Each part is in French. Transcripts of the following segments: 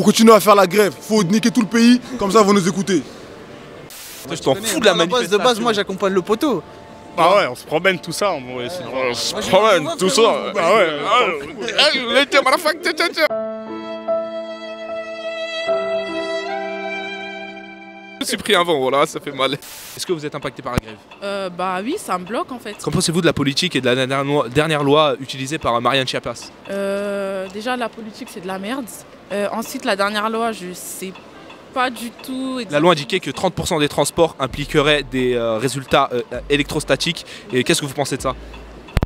Faut continuer à faire la grève. Faut niquer tout le pays, comme ça, ils vont nous écouter. Je t'en fous de la manifestation. De base, moi, j'accompagne le poteau. Ah ouais, on se promène tout ça. On se promène tout ça. Ah ouais. Je me suis pris un vent, voilà, ça fait mal. Est-ce que vous êtes impacté par la grève? Bah oui, ça me bloque en fait. Qu'en pensez-vous de la politique et de la dernière loi utilisée par Marianne Chiappas? Déjà la politique c'est de la merde. Ensuite la dernière loi je sais pas du tout. La loi indiquait que 30% des transports impliqueraient des résultats électrostatiques. Et qu'est-ce que vous pensez de ça?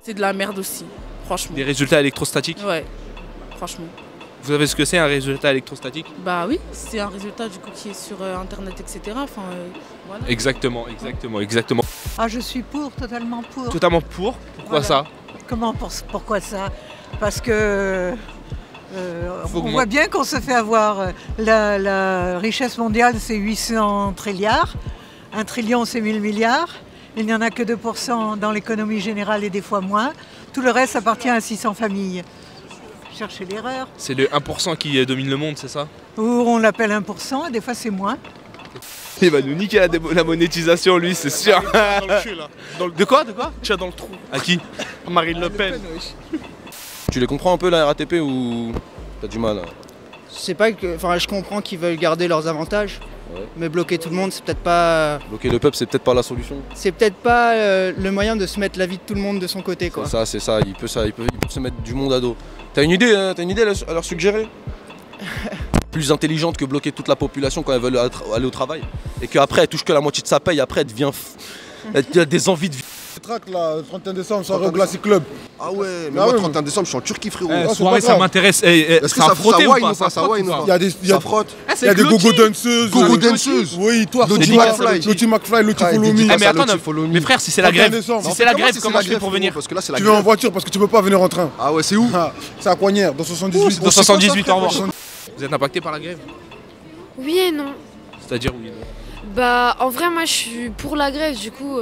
C'est de la merde aussi, franchement. Des résultats électrostatiques? Ouais, franchement. Vous savez ce que c'est un résultat électrostatique? Bah oui, c'est un résultat du coup qui est sur internet, etc. Enfin, voilà. Exactement. Ah, je suis pour, totalement pour. Totalement pour? Pourquoi ça? Pourquoi ça? Parce que on voit bien qu'on se fait avoir. La richesse mondiale, c'est 800 trilliards. 1 trillion, c'est 1000 milliards. Il n'y en a que 2% dans l'économie générale et des fois moins. Tout le reste appartient à 600 familles. Chercher l'erreur. C'est le 1% qui domine le monde, c'est ça? Ou on l'appelle 1%, des fois c'est moins. Il va nous niquer la monétisation, lui, c'est sûr. Dans le cul, là. De quoi? Tiens dans le trou. À qui? Marine Le Pen. Tu les comprends un peu la RATP ou t'as du mal? C'est pas que. Enfin, je comprends qu'ils veulent garder leurs avantages. Ouais. Mais bloquer tout le monde, c'est peut-être pas. Bloquer le peuple, c'est peut-être pas la solution. C'est peut-être pas le moyen de se mettre la vie de tout le monde de son côté, quoi. C'est ça. Il peut se mettre du monde à dos. T'as une idée, à leur suggérer? Plus intelligente que bloquer toute la population quand elles veulent aller au travail. Et qu'après, elle touche que la moitié de sa paye, après, elle devient. Elle a des envies de vivre. Track là, le 31 décembre, soirée au Glacis Club. Ah ouais, mais moi 31 décembre, je suis en Turquie, frérot. Soirée, ça m'intéresse. Est-ce que ça frotté ou pas? Ça wine ou pas? Ça frotte. Il y a des gogo danseuses. Gogo danseuses. Oui, toi, Loti McFly. Loti McFly, Loti Follow Me. Mais attends, mes frères, si c'est la grève, comment je fais pour venir? Parce que là, c'est la Tu grève. viens en voiture parce que tu peux pas venir en train. Ah ouais, c'est où? C'est à Coignères, dans 78. Dans 78, au revoir. Vous êtes impacté par la grève? Oui et non. C'est-à-dire oui et non? Bah en vrai moi je suis pour la grève du coup.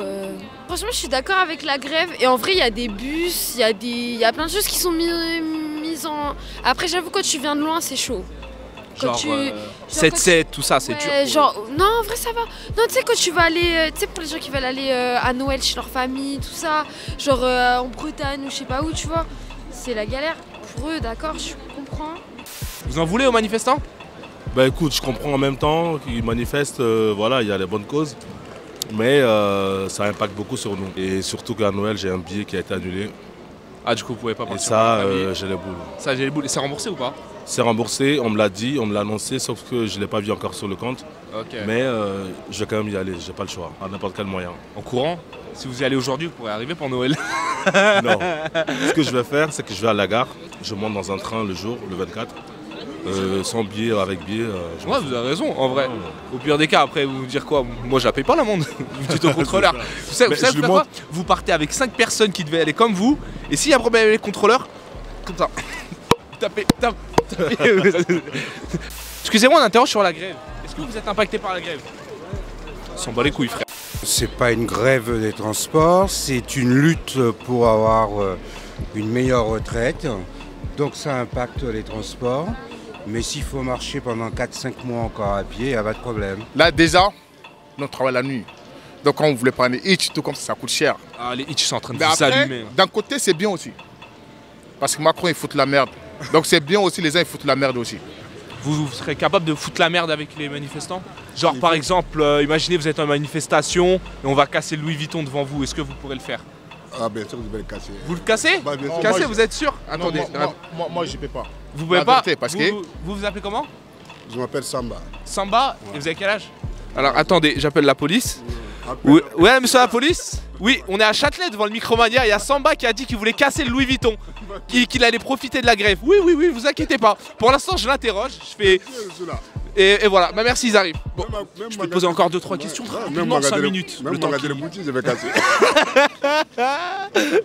Franchement je suis d'accord avec la grève et en vrai il y a des bus, il y a plein de choses qui sont mises en... Après j'avoue quand tu viens de loin c'est chaud. Genre 7-7, tout ça, c'est ouais, dur. Genre, non en vrai ça va. Non tu sais quand tu vas aller, tu sais pour les gens qui veulent aller à Noël chez leur famille, tout ça, genre en Bretagne ou je sais pas où tu vois, c'est la galère pour eux, d'accord, je comprends. Vous en voulez aux manifestants? Bah écoute, je comprends en même temps qu'ils manifestent, voilà, il y a les bonnes causes, mais ça impacte beaucoup sur nous. Et surtout qu'à Noël, j'ai un billet qui a été annulé. Ah du coup vous pouvez pas partir. Et ça, j'ai les boules. Ça j'ai les boules. Et c'est remboursé ou pas? C'est remboursé, on me l'a dit, on me l'a annoncé, sauf que je ne l'ai pas vu encore sur le compte. Ok. Mais je vais quand même y aller, j'ai pas le choix, à n'importe quel moyen. En courant? Si vous y allez aujourd'hui, vous pourrez arriver pour Noël. Non. Ce que je vais faire, c'est que je vais à la gare, je monte dans un train le jour, le 24. Sans billet, avec billet. Ouais, vous avez raison, en vrai. Au pire des cas, après, vous dire quoi? Moi, je la paye pas l'amende. Vous dites au contrôleur. Vous savez quoi? Vous partez avec 5 personnes qui devaient aller comme vous, et s'il y a un problème avec les contrôleurs, comme ça. Tapez. Excusez-moi, on interroge sur la grève. Est-ce que vous êtes impacté par la grève? On s'en bat les couilles, frère. C'est pas une grève des transports, c'est une lutte pour avoir une meilleure retraite. Donc ça impacte les transports. Mais s'il faut marcher pendant 4-5 mois encore à pied, il n'y a pas de problème. Là, déjà, nous on travaille la nuit. Donc, quand on voulait prendre les hitch, tout comme ça coûte cher. Ah, les hitch sont en train de Mais s'allumer. D'un côté, c'est bien aussi. Parce que Macron, il fout la merde. Donc, c'est bien aussi, les uns, ils foutent la merde aussi. Vous serez capable de foutre la merde avec les manifestants? Genre, par exemple, imaginez vous êtes en manifestation et on va casser le Louis Vuitton devant vous. Est-ce que vous pourrez le faire? Ah bien sûr, vous devez le casser. Vous le cassez? Bah, bien sûr. Cassez, vous êtes sûr? Attendez, moi, je peux pas. Vous pouvez pas? Parce que... Vous appelez comment? Je m'appelle Samba. Samba? Et vous avez quel âge? Alors attendez, j'appelle la police. Ouais, monsieur la police? Oui, on est à Châtelet devant le Micromania. Il y a Samba qui a dit qu'il voulait casser le Louis Vuitton, qu'il allait profiter de la grève. Oui, vous inquiétez pas. Pour l'instant, je l'interroge. Je fais. Et voilà, bah merci, ils arrivent. Bon, je peux te poser encore 2-3 questions rapidement, 5 minutes. Même regarder le boutique, je vais casser.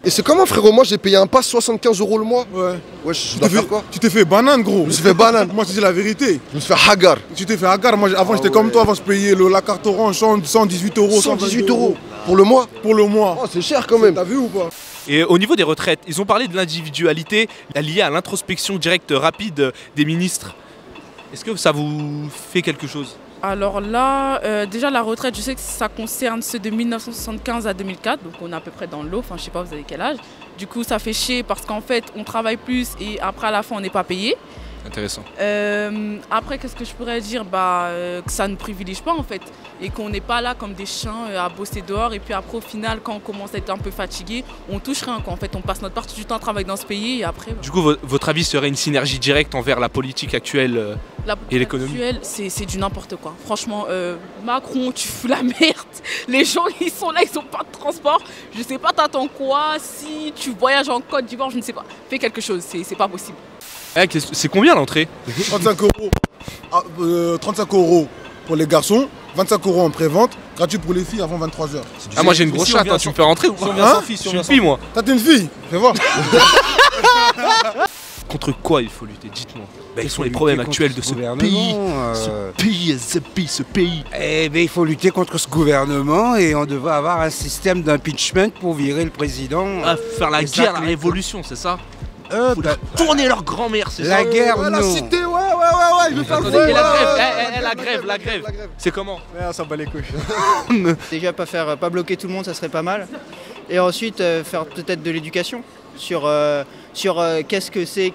Et c'est comment, frérot? Moi, j'ai payé un pass 75 € le mois. Ouais. Ouais, je dois faire quoi? Tu t'es fait banane, gros. Je me suis fait banane. Moi, je te dis la vérité. Je me suis fait hagar. Tu t'es fait hagar. Moi, avant, j'étais comme toi. Avant, je payais la carte orange 118 €. 118 € pour le mois? Pour le mois. Oh, c'est cher quand même. T'as vu ou pas? Et au niveau des retraites, ils ont parlé de l'individualité liée à l'introspection directe rapide des ministres. Est-ce que ça vous fait quelque chose? Alors là, déjà la retraite, je sais que ça concerne ceux de 1975 à 2004, donc on est à peu près dans le lot, enfin je sais pas vous avez quel âge. Du coup ça fait chier parce qu'en fait on travaille plus et après à la fin on n'est pas payé. Intéressant. Après, qu'est-ce que je pourrais dire, que ça ne privilégie pas en fait et qu'on n'est pas là comme des chiens à bosser dehors et puis après au final quand on commence à être un peu fatigué, on touche rien quoi. En fait on passe notre partie du temps à travailler dans ce pays et après... Du coup votre avis serait une synergie directe envers la politique actuelle et l'économie? C'est du n'importe quoi. Franchement, Macron, tu fous la merde. Les gens ils sont là, ils n'ont pas de transport. Je sais pas t'attends quoi, si tu voyages en Côte d'Ivoire, je ne sais pas. Fais quelque chose, c'est pas possible. C'est combien l'entrée? 35 €. 35 € pour les garçons, 25 € en pré-vente, gratuit pour les filles avant 23 h. Ah moi j'ai une grosse chatte, tu me fais rentrer ou pas? Je suis une fille moi. T'es une fille? Fais voir. Contre quoi il faut lutter? Dites-moi. Quels sont les problèmes actuels de ce pays? Ce pays. Eh bien, il faut lutter contre ce gouvernement et on devrait avoir un système d'impeachment pour virer le président. Faire la guerre, la révolution, c'est ça? Tourner leur grand-mère, c'est ça? La guerre, non. La cité, ouais, il veut faire le feu. La grève. C'est comment? Ouais, on s'en bat les couilles. Déjà pas bloquer tout le monde, ça serait pas mal. Et ensuite faire peut-être de l'éducation sur qu'est-ce que c'est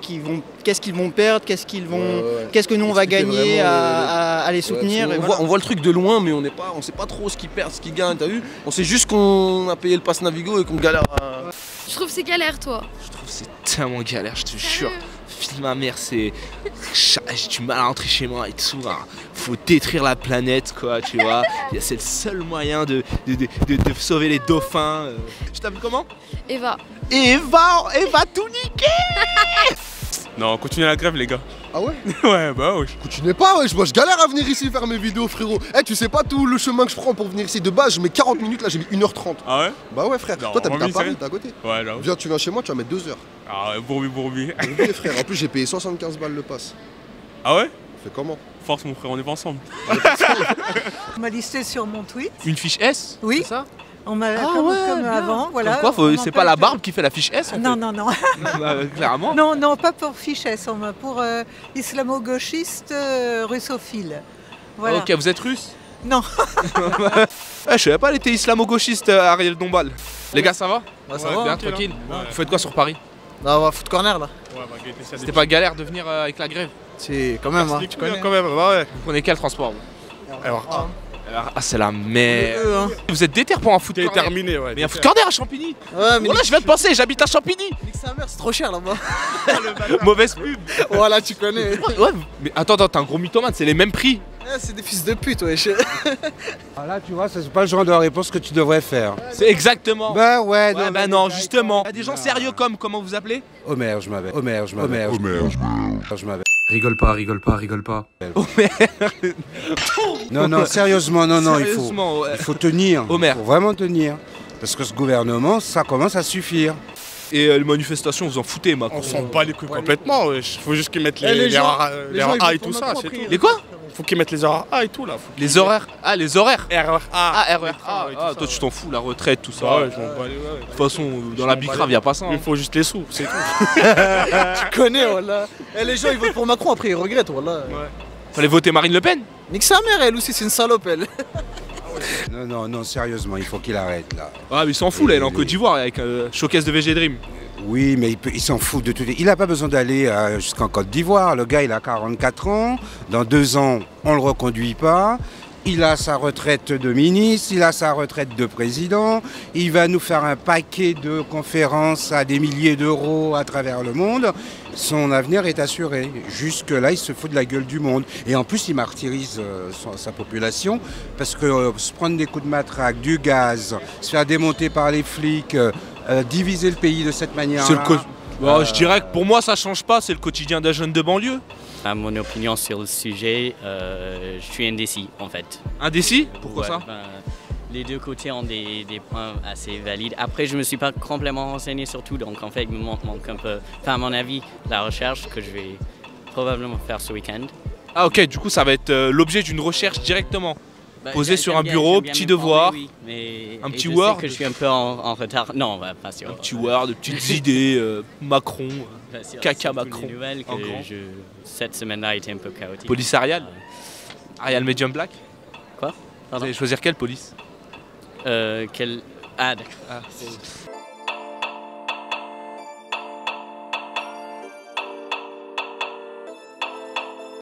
qu'est-ce qu'ils vont perdre, qu'est-ce que nous on va gagner à les soutenir. On voit le truc de loin, mais on sait pas trop ce qu'ils perdent, ce qu'ils gagnent, t'as vu? On sait juste qu'on a payé le pass Navigo et qu'on galère à... Je trouve que c'est galère, toi. Je trouve que c'est tellement galère, je te jure. Fille ma mère, j'ai du mal à rentrer chez moi et tout. Hein. Faut détruire la planète, quoi, tu vois. C'est le seul moyen de sauver les dauphins. Je t'appelle comment? Eva. Eva tout niquer. Non, continuez la grève les gars. Ah ouais? Ouais, bah ouais. Continuez pas, ouais. Moi je galère à venir ici faire mes vidéos, frérot. Tu sais pas tout le chemin que je prends pour venir ici. De base, je mets 40 minutes, là j'ai mis 1h30. Ah ouais? Bah ouais, frère. Non, toi t'habites à Paris, t'es à côté. Ouais, là. Viens, tu viens chez moi, tu vas mettre 2 heures. Ah ouais, bourbi. Oui, frère. En plus, j'ai payé 75 balles le pass. Ah ouais? Fais comment? Force, mon frère, on est pas ensemble. On m'a listé sur mon tweet. Une fiche S? Oui. C'est ça? On m'a comme avant, voilà. Comme quoi, c'est pas la barbe qui fait la fiche S? Non. Clairement. Non, pas pour fiche S, pour islamo-gauchiste russophile. Voilà. Ok, vous êtes russe? Non. Je savais pas, elle était islamo-gauchiste, Ariel Dombal. Les gars, ça va? Ouais, ça va. Bien, tranquille. Vous faites quoi sur Paris? On va foutre corner là. C'était pas galère de venir avec la grève? C'est quand même, Tu connais quand même, ouais. Vous prenez quel transport? Alors, Ah, c'est la merde. Vous êtes déter pour un foot corner? Terminé, ouais. Mais il y a un foot corner à Champigny. Ouais, mais voilà, je viens de penser, j'habite à Champigny. nique sa mère, c'est trop cher là-bas. Mauvaise pub. Voilà, tu connais. Ouais, mais attends, t'es un gros mythomane, c'est les mêmes prix. C'est des fils de pute, wesh. Là, tu vois, c'est pas le genre de réponse que tu devrais faire. C'est exactement. Bah ouais, non, justement. Il y a des gens sérieux comme, comment vous appelez? Omer, je m'avais. Rigole pas. Non, sérieusement, non, il Sérieusement, faut tenir. Omer. Il faut vraiment tenir. Parce que ce gouvernement, ça commence à suffire. Et les manifestations, vous en foutez, Macron? on s'en bat les couilles complètement, ouais. Faut juste qu'ils mettent les horaires A et tout ça, c'est tout. Les quoi? Faut qu'ils mettent les horaires A et tout là. Les horaires? Ah, les horaires? RER A. Ah, RER A. Ah, toi, tu t'en fous, la retraite, tout ça. Ouais, je m'en bats les De toute façon, dans la bicrave, y a pas ça. Il faut juste les sous, c'est tout. Tu connais, voilà. Les gens ils votent pour Macron, après ils regrettent, voilà. Fallait voter Marine Le Pen? Nique sa mère, elle aussi, c'est une salope, elle. Non, sérieusement, il faut qu'il arrête là. Ah, mais il s'en fout là, elle est en Côte d'Ivoire avec showcase de VG Dream. Oui, mais il s'en fout de tout. Il n'a pas besoin d'aller jusqu'en Côte d'Ivoire. Le gars, il a 44 ans. Dans 2 ans, on ne le reconduit pas. Il a sa retraite de ministre, il a sa retraite de président. Il va nous faire un paquet de conférences à des milliers d'euros à travers le monde. Son avenir est assuré. Jusque-là, il se fout de la gueule du monde. Et en plus, il martyrise sa population parce que se prendre des coups de matraque, du gaz, se faire démonter par les flics, diviser le pays de cette manière-là. Je dirais que pour moi, ça change pas. C'est le quotidien d'un jeune de banlieue. À mon opinion sur le sujet, je suis indécis en fait. Indécis? Pourquoi ça? Les deux côtés ont des points assez valides. Après, je ne me suis pas complètement renseigné sur tout, donc en fait, il me manque un peu, enfin à mon avis, la recherche que je vais probablement faire ce week-end. Ah ok, du coup ça va être l'objet d'une recherche directement. Posé sur un bureau, petit devoir, un petit Word. Je sais que je suis un peu en retard. Non, pas sûr. Un petit Word, de petites idées, Macron. Bien sûr, Caca c'est toutes Macron. les nouvelles que En grand. cette semaine-là a été un peu chaotique. Police Arial Arial Medium Black. Quoi? Vous allez choisir quelle police? Ah, d'accord. Ah.